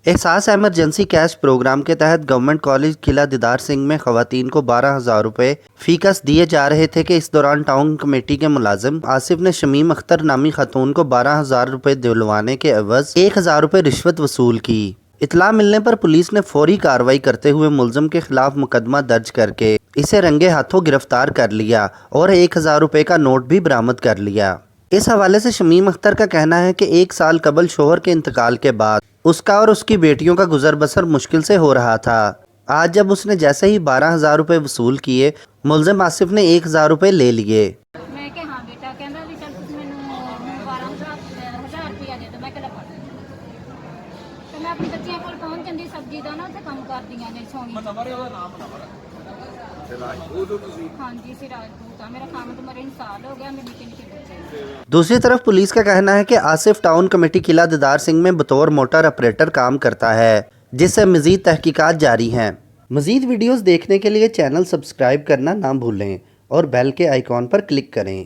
احساس emergency cash programme کے تحت گورنمنٹ کالج قلعہ دیدار سنگھ میں خواتین کو 12,000 روپے فی کس دیے جا رہے تھے کہ اس دوران ٹاؤن کمیٹی کے ملازم آصف نے شمیم اختر نامی خاتون کو 12,000 روپے دلوانے کے عوض 1,000 روپے رشوت وصول کی۔ اطلاع ملنے پر پولیس نے فوری کارروائی کرتے ہوئے ملزم کے خلاف مقدمہ درج کر کے اسے رنگے ہاتھوں گرفتار کر لیا اور 1,000 روپے کا نوٹ بھی برآمد کر لیا۔ اس حوالے سے شمیم اختر کا کہنا ہے کہ 1 سال قبل شوہر کے انتقال کے بعد اس کا اور اس کی بیٹیوں کا گزر بسر مشکل سے ہو رہا تھا۔ آج جب اس نے جیسے ہی 12,000 روپے وصول کیے، ملزم آصف نے 1,000 روپے لے لیے۔ میں کہ ہاں بیٹا کہندا بھی چل تسی مینوں 12,000 روپیہ دے دو، میں کہ پڑھ تے میں اپنی بچیاں کول پہنچ جاندی سبزی دا نا تے کم کردیاں نے سونی ہاں جی سی راجپوت آ، میرا خامد مرے سال ہو گیا، میرے نکے نکے بچے۔ دوسری طرف پولیس کا کہنا ہے کہ آصف ٹاؤن کمیٹی قلعہ دیدار سنگھ میں بطور موٹر آپریٹر کام کرتا ہے، جس سے مزید تحقیقات جاری ہیں۔ مزید ویڈیوز دیکھنے کے لیے چینل سبسکرائب کرنا نہ بھولیں اور بیل کے آئیکن پر کلک کریں۔